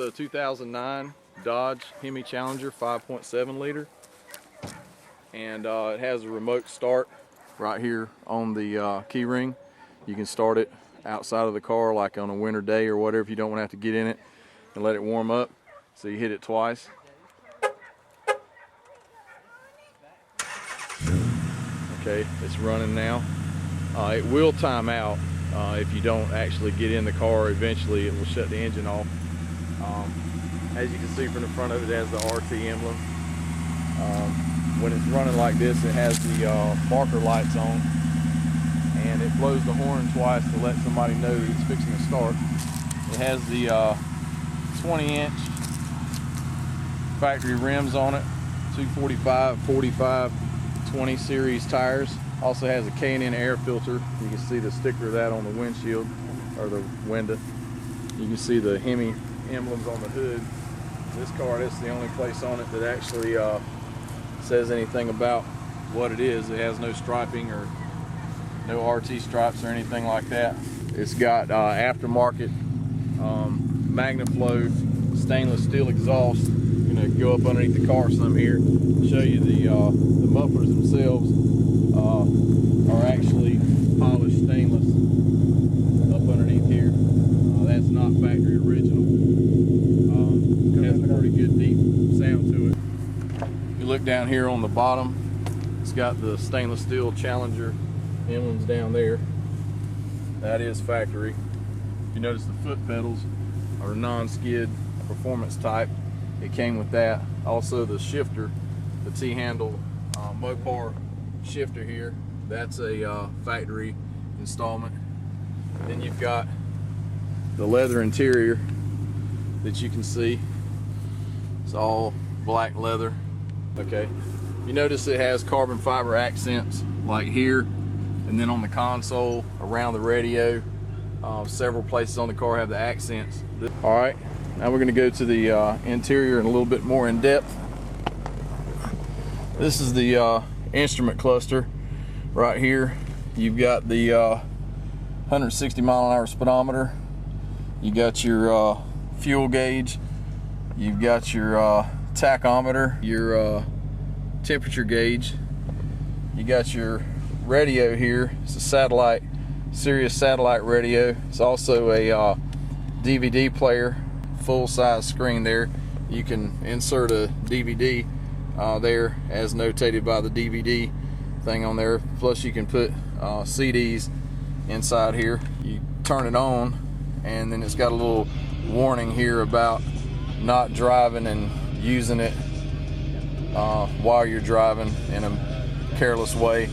a 2009 Dodge Hemi Challenger 5.7 liter, and it has a remote start right here on the key ring. You can start it outside of the car, like on a winter day or whatever, if you don't want to have to get in it and let it warm up. So you hit it twice. Okay, it's running now. It will time out if you don't actually get in the car. Eventually it will shut the engine off. As you can see from the front of it, it has the RT emblem. When it's running like this, it has the marker lights on, and it blows the horn twice to let somebody know that it's fixing to start. It has the 20-inch factory rims on it, 245, 45, 20 series tires. Also has a K&N air filter. You can see the sticker of that on the windshield, or the window. You can see the Hemi emblems on the hood. This car, this is the only place on it that actually says anything about what it is. It has no striping or no RT stripes or anything like that. It's got aftermarket MagnaFlow stainless steel exhaust. I'm gonna go up underneath the car some here, show you the mufflers themselves are actually polished stainless up underneath here. That's not factory original. It has a pretty good deep sound to it. If you look down here on the bottom, it's got the stainless steel Challenger emblems down there. That is factory. If you notice, the foot pedals are non-skid performance type. It came with that. Also the shifter, the T-handle Mopar shifter here, that's a factory installment. Then you've got the leather interior that you can see. It's all black leather. Okay, you notice it has carbon fiber accents like here, and then on the console, around the radio, several places on the car have the accents. All right, now we're going to go to the interior and a little bit more in depth. This is the instrument cluster right here. You've got the 160 mile-an-hour speedometer. You got your fuel gauge. You've got your tachometer, your temperature gauge. You got your radio here. It's a satellite, Sirius satellite radio. It's also a DVD player, full-size screen there. You can insert a DVD there as notated by the DVD thing on there. Plus you can put CDs inside here. You turn it on, and then it's got a little warning here about not driving and using it while you're driving in a careless way.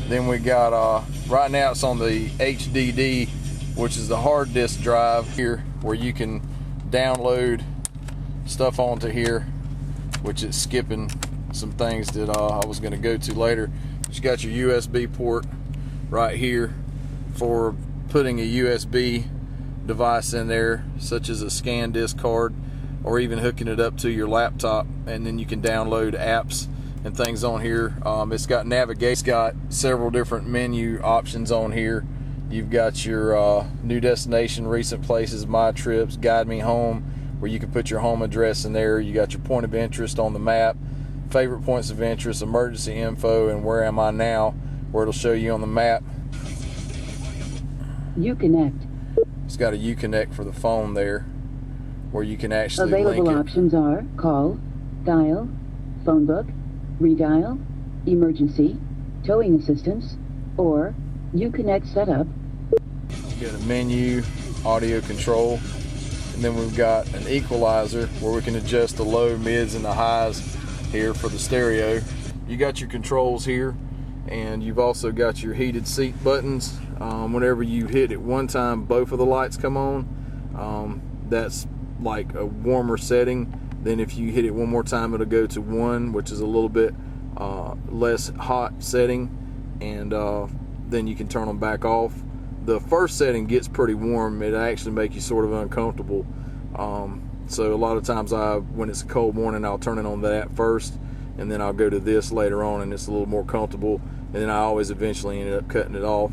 Then we got right now it's on the HDD, which is the hard disk drive here, where you can download stuff onto here, which is skipping some things that I was going to go to later. You got your USB port right here for putting a USB device in there, such as a scan disk card, or even hooking it up to your laptop, and then you can download apps and things on here. It's got navigation. It's got several different menu options on here. You've got your new destination, recent places, my trips, guide me home, where you can put your home address in there. You got your point of interest on the map, favorite points of interest, emergency info, and where am I now, where it'll show you on the map. Uconnect. It's got a Uconnect for the phone there, where you can actually available link it. Options are call, dial, phone book, redial, emergency, towing assistance, or Uconnect setup. You got a menu, audio control, and then we've got an equalizer where we can adjust the low, mids, and the highs here for the stereo. You got your controls here, and you've also got your heated seat buttons. Whenever you hit it one time, both of the lights come on. That's like a warmer setting. Then if you hit it one more time, it'll go to 1, which is a little bit less hot setting, and then you can turn them back off. The first setting gets pretty warm. It actually make you sort of uncomfortable. So a lot of times when it's a cold morning, I'll turn it on that first, and then I'll go to this later on, and it's a little more comfortable, and then I always eventually ended up cutting it off.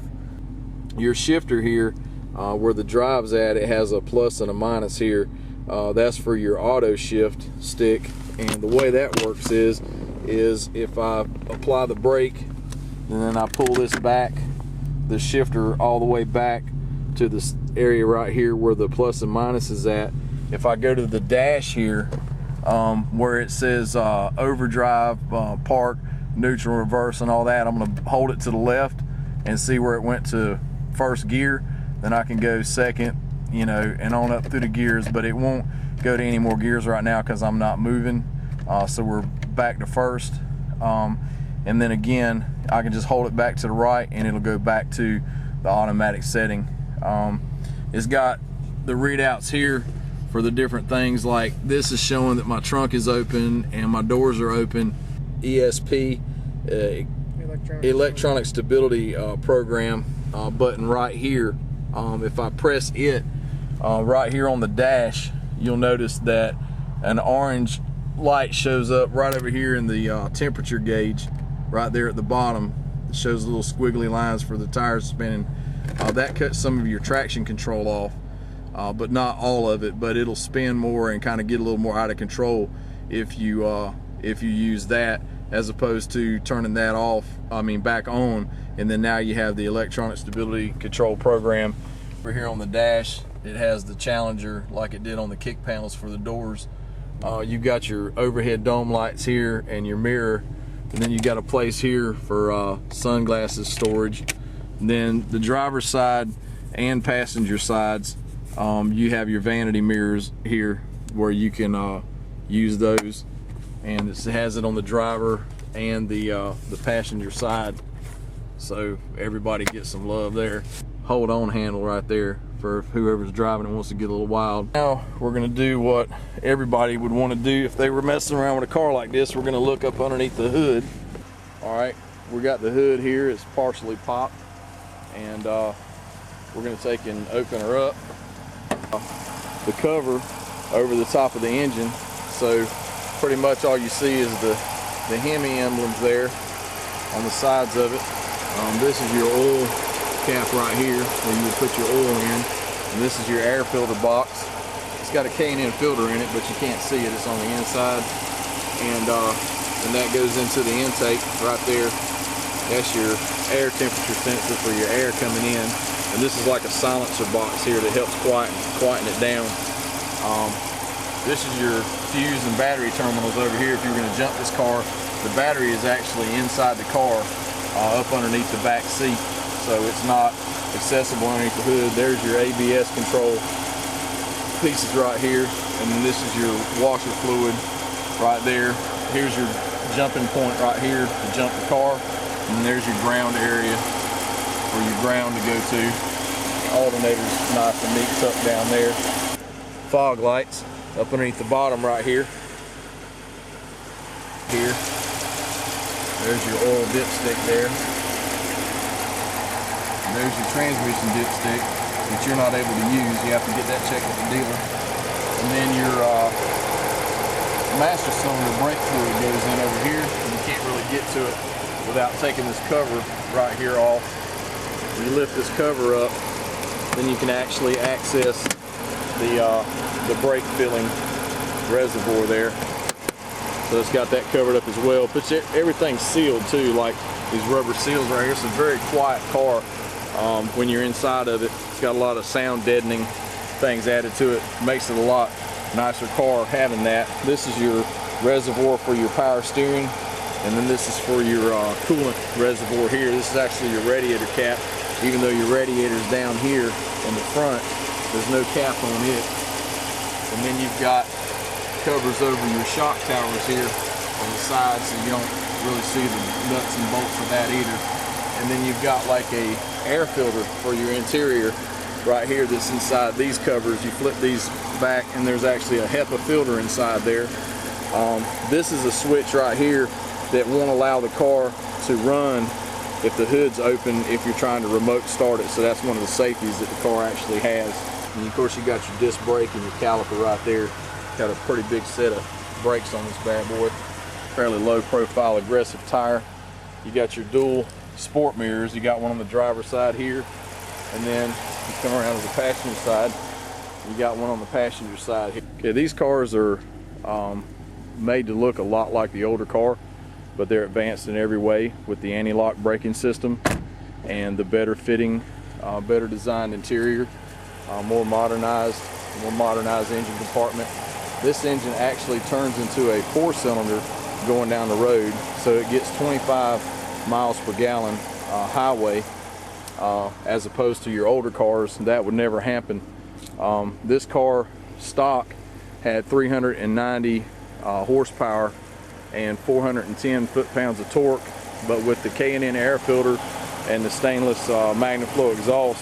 Your shifter here, where the drive's at, it has a plus and a minus here. That's for your auto shift stick, and the way that works is if I apply the brake and then I pull this back, the shifter all the way back to this area right here where the plus and minus is at. If I go to the dash here, where it says overdrive, park, neutral, reverse, and all that, I'm going to hold it to the left and see where it went to first gear. Then I can go second, you know, and on up through the gears, but it won't go to any more gears right now because I'm not moving. So we're back to first. And then again, I can just hold it back to the right and it'll go back to the automatic setting. It's got the readouts here for the different things, like this is showing that my trunk is open and my doors are open. ESP, electronic stability program button right here. If I press it right here on the dash, you'll notice that an orange light shows up right over here in the temperature gauge right there at the bottom. It shows little squiggly lines for the tires spinning. That cuts some of your traction control off, but not all of it, but it'll spin more and kind of get a little more out of control if you use that, as opposed to turning that off, back on, and then now you have the electronic stability control program. Over here on the dash, it has the Challenger like it did on the kick panels for the doors. You've got your overhead dome lights here and your mirror, and then you got a place here for sunglasses storage. And then the driver's side and passenger sides, you have your vanity mirrors here where you can use those, and it has it on the driver and the passenger side, so everybody gets some love there. Hold on handle right there for whoever's driving and wants to get a little wild. Now we're gonna do what everybody would want to do if they were messing around with a car like this. We're gonna look up underneath the hood. All right, we got the hood here. It's partially popped, and we're gonna take and open her up. The cover over the top of the engine, so pretty much all you see is the Hemi emblems there on the sides of it. This is your oil cap right here where you would put your oil in, and this is your air filter box. It's got a K&N filter in it, but you can't see it. It's on the inside, and that goes into the intake right there. That's your air temperature sensor for your air coming in, and this is like a silencer box here that helps quieten it down. This is your fuse and battery terminals over here. If you're going to jump this car, the battery is actually inside the car, up underneath the back seat, so it's not accessible underneath the hood. There's your ABS control pieces right here, and then this is your washer fluid right there. Here's your jumping point right here to jump the car, and there's your ground area for your ground to go to. Alternator's nice and neat tucked down there. Fog lights up underneath the bottom right here. There's your oil dipstick there. And there's your transmission dipstick that you're not able to use. You have to get that checked with the dealer. And then your master cylinder brake fluid goes in over here, and you can't really get to it without taking this cover right here off. When you lift this cover up, then you can actually access the brake filling reservoir there. So it's got that covered up as well. But everything's sealed too, like these rubber seals right here. It's a very quiet car when you're inside of it. It's got a lot of sound deadening things added to it. Makes it a lot nicer car having that. This is your reservoir for your power steering, and then this is for your coolant reservoir here. This is actually your radiator cap. Even though your radiator's down here in the front, there's no cap on it. And then you've got covers over your shock towers here on the side, so you don't really see the nuts and bolts of that either. And then you've got like a air filter for your interior right here that's inside these covers. You flip these back, and there's actually a HEPA filter inside there. This is a switch right here that won't allow the car to run if the hood's open if you're trying to remote start it. So that's one of the safeties that the car actually has. And of course you got your disc brake and your caliper right there. Got a pretty big set of brakes on this bad boy. Fairly low profile aggressive tire. You got your dual sport mirrors. You got one on the driver's side here, and then you come around to the passenger side. You got one on the passenger side here. Okay, these cars are made to look a lot like the older car, but they're advanced in every way with the anti-lock braking system and the better fitting, better designed interior, more modernized engine compartment. This engine actually turns into a 4-cylinder going down the road, so it gets 25 miles per gallon highway, as opposed to your older cars. That would never happen. This car stock had 390 horsepower and 410 foot-pounds of torque, but with the K&N air filter and the stainless MagnaFlow exhaust,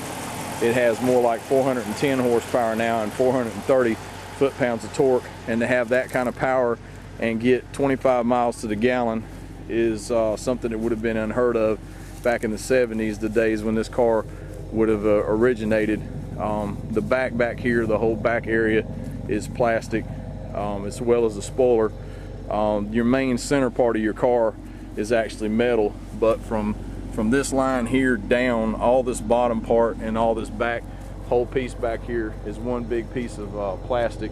it has more like 410 horsepower now and 430 foot-pounds of torque. And to have that kind of power and get 25 miles to the gallon is something that would have been unheard of back in the 70s, the days when this car would have originated. The back here, the whole back area is plastic, as well as the spoiler. Your main center part of your car is actually metal, but from this line here down, all this bottom part and all this back whole piece back here is one big piece of plastic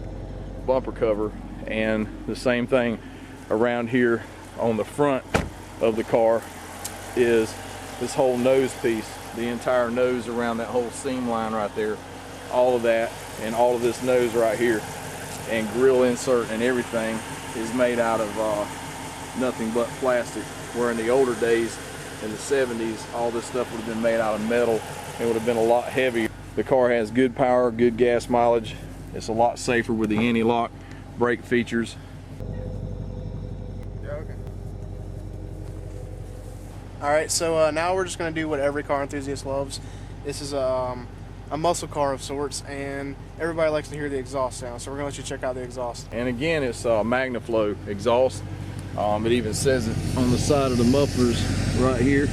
bumper cover. And the same thing around here on the front of the car is this whole nose piece, the entire nose around that whole seam line right there, all of that and all of this nose right here and grill insert and everything is made out of nothing but plastic, where in the older days in the 70s all this stuff would have been made out of metal and would have been a lot heavier. The car has good power, good gas mileage. It's a lot safer with the anti-lock brake features. Yeah, okay. Alright, so now we're just going to do what every car enthusiast loves. This is a muscle car of sorts, and everybody likes to hear the exhaust sound, so we're going to let you check out the exhaust. And again, it's MagnaFlow exhaust. It even says it on the side of the mufflers right here.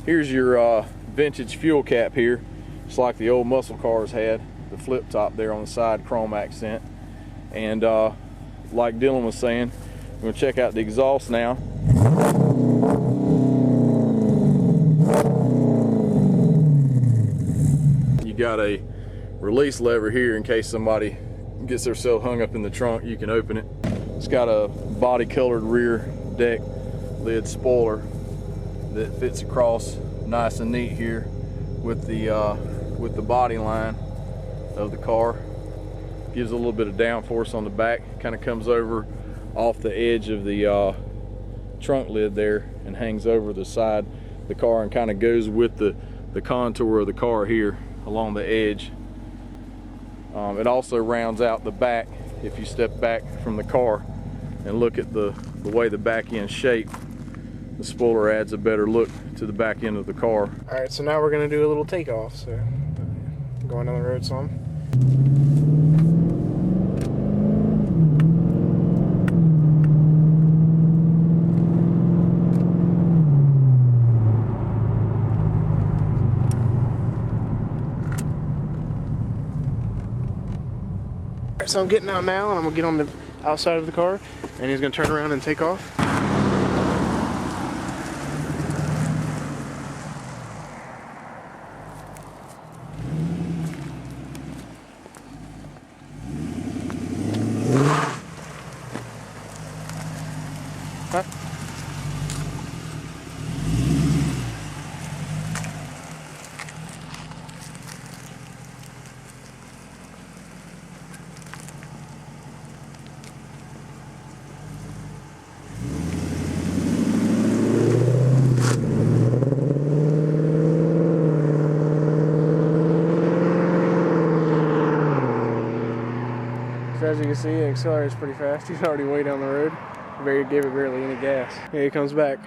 Here's your vintage fuel cap here. It's like the old muscle cars had, the flip top there on the side, chrome accent. And like Dylan was saying, we're going to check out the exhaust now. You got a release lever here in case somebody gets themselves hung up in the trunk. You can open it. It's got a body colored rear deck lid spoiler that fits across nice and neat here with the body line of the car. Gives a little bit of downforce on the back. Kind of comes over off the edge of the trunk lid there and hangs over the side of the car and kind of goes with the contour of the car here along the edge. It also rounds out the back. If you step back from the car and look at the way the back end shape, the spoiler adds a better look to the back end of the car. Alright, so now we're going to do a little takeoff. So going down the road some. So I'm getting out now, and I'm going to get on the outside of the car, and he's going to turn around and take off. Huh? So as you can see, it accelerates pretty fast. He's already way down the road. Gave it barely any gas. Yeah, he comes back.